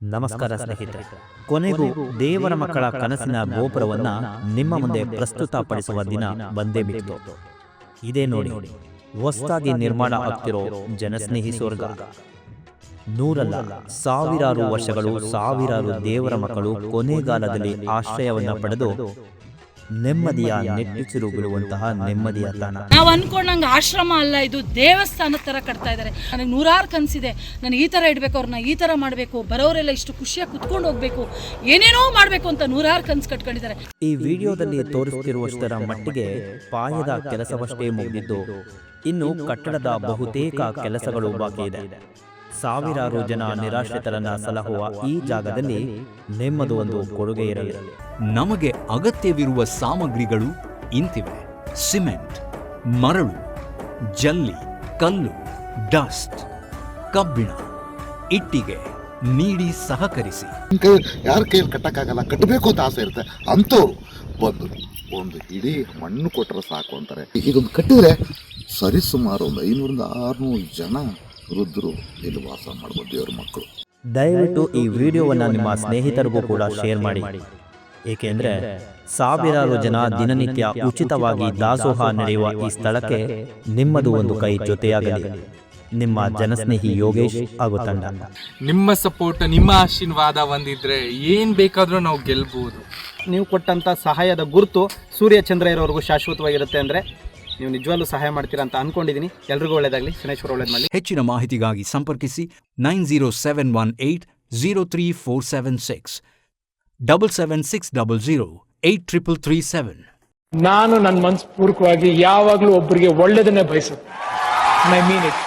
ನಮಸ್ಕಾರ ಸ್ನೇಹಿತರೆ, ಕೊನೆಗೂ ದೇವರ ಮಕ್ಕಳ ಕನಸಿನ ಗೋಪುರವನ್ನ ನಿಮ್ಮ ಮುಂದೆ ಪ್ರಸ್ತುತಪಡಿಸುವ ದಿನ ಬಂದೇ ಬಿತ್ತು. ಇದೇ ನೋಡಿ, ಹೊಸದಾಗಿ ನಿರ್ಮಾಣ ಆಗ್ತಿರೋ ಜನಸ್ನೇಹಿ ಸ್ವರ್ಗ. ನೂರಲ್ಲ, ಸಾವಿರಾರು ವರ್ಷಗಳು, ಸಾವಿರಾರು ದೇವರ ಮಕ್ಕಳು ಕೊನೆಗಾಲದಲ್ಲಿ ಆಶ್ರಯವನ್ನ ಪಡೆದು ನೆಮ್ಮದಿಯ ನೆಟ್ಟಿಸಿರು ಬಿಡುವಂತಹ ನೆಮ್ಮದಿಯ ತಾಣ. ನಾವು ಅನ್ಕೊಂಡಂಗೆ ಆಶ್ರಮ ಅಲ್ಲ, ಇದು ದೇವಸ್ಥಾನದ ತರ ಕಟ್ತಾ ಇದ್ದಾರೆ. ನನಗೆ ನೂರಾರು ಕನಸಿದೆ, ನನಗೆ ಈ ತರ ಇಡಬೇಕು, ಅವ್ರನ್ನ ಈ ತರ ಮಾಡಬೇಕು, ಬರೋರೆಲ್ಲ ಇಷ್ಟು ಖುಷಿಯಾಗಿ ಕುತ್ಕೊಂಡು ಹೋಗ್ಬೇಕು, ಏನೇನೋ ಮಾಡಬೇಕು ಅಂತ ನೂರಾರು ಕನಸು ಕಟ್ಕೊಂಡಿದ್ದಾರೆ. ಈ ವಿಡಿಯೋದಲ್ಲಿ ತೋರಿಸುತ್ತಿರುವಷ್ಟರ ಮಟ್ಟಿಗೆ ಪಾಯದ ಕೆಲಸವಷ್ಟೇ ಮುಗಿದಿದ್ದು, ಇನ್ನು ಕಟ್ಟಡದ ಬಹುತೇಕ ಕೆಲಸಗಳು ಬಾಕಿ ಇದೆ. ಸಾವಿರಾರು ಜನ ನಿರಾಶ್ರಿತರನ್ನ ಸಲಹುವ ಈ ಜಾಗದಲ್ಲಿ ನೆಮ್ಮದು ಒಂದು ಕೊಡುಗೆ ಇರಲಿ. ನಮಗೆ ಅಗತ್ಯವಿರುವ ಸಾಮಗ್ರಿಗಳು ಇಂತಿವೆ: ಸಿಮೆಂಟ್, ಮರಳು, ಜಲ್ಲಿ, ಕಲ್ಲು, ಡಸ್ಟ್, ಕಬ್ಬಿಣ, ಇಟ್ಟಿಗೆ ನೀಡಿ ಸಹಕರಿಸಿ. ಯಾರ ಕೈಯಲ್ಲಿ ಕಟ್ಟಕ್ಕಾಗಲ್ಲ, ಕಟ್ಟಬೇಕು ಅಂತ ಆಸೆ ಇರುತ್ತೆ ಅಂಥವ್ರು ಬಂದು ಒಂದು ಇಡೀ ಮಣ್ಣು ಕೊಟ್ಟರೆ ಸಾಕು ಅಂತಾರೆ. ಇದೊಂದು ಕಟ್ಟಿದ್ರೆ ಸರಿಸುಮಾರು ಒಂದು 500-600 ಜನ ವೃದ್ಧರು ಇಲ್ಲಿ ವಾಸ ಮಾಡ್ಬೋದು, ದೇವ್ರ ಮಕ್ಕಳು. ದಯವಿಟ್ಟು ಈ ವಿಡಿಯೋವನ್ನ ನಿಮ್ಮ ಸ್ನೇಹಿತರಿಗೂ ಕೂಡ ಶೇರ್ ಮಾಡಿ, ಏಕೆಂದ್ರೆ ಸಾವಿರಾರು ಜನ ದಿನನಿತ್ಯ ಉಚಿತವಾಗಿ ದಾಸೋಹ ನಡೆಯುವ ಈ ಸ್ಥಳಕ್ಕೆ ನಿಮ್ಮದು ಒಂದು ಕೈ ಜೊತೆಯಾಗಲಿ. ನಿಮ್ಮ ಜನಸ್ನೇಹಿ ಯೋಗೇಶ್ ಹಾಗೂ ತಂಡ. ನಿಮ್ಮ ಸಪೋರ್ಟ್, ನಿಮ್ಮ ಆಶೀರ್ವಾದ ಒಂದಿದ್ರೆ ಏನ್ ಬೇಕಾದ್ರೂ ನಾವು ಗೆಲ್ಬಹುದು. ನೀವು ಕೊಟ್ಟಂತ ಸಹಾಯದ ಗುರುತು ಸೂರ್ಯ ಚಂದ್ರ ಇರೋವರೆಗೂ ಶಾಶ್ವತವಾಗಿರುತ್ತೆ. ಅಂದ್ರೆ ನೀವು ನಿಜವಾಗ್ಲೂ ಸಹಾಯ ಮಾಡ್ತೀರಾ ಅಂತ ಅನ್ಕೊಂಡಿದ್ದೀನಿ. ಎಲ್ರಿಗೂ ಒಳ್ಳೇದಾಗಲಿ, ಶನೇಶ್ವರ ಒಳ್ಳೇದು ಮಾಡಲಿ. ಹೆಚ್ಚಿನ ಮಾಹಿತಿಗಾಗಿ ಸಂಪರ್ಕಿಸಿ 9071803476 77600 ನಾನು ನನ್ನ ಮನಸ್ಪೂರ್ವಕವಾಗಿ ಯಾವಾಗಲೂ ಒಬ್ಬರಿಗೆ ಒಳ್ಳೆಯದನ್ನೇ ಬಯಸುತ್ತೆ. I mean it.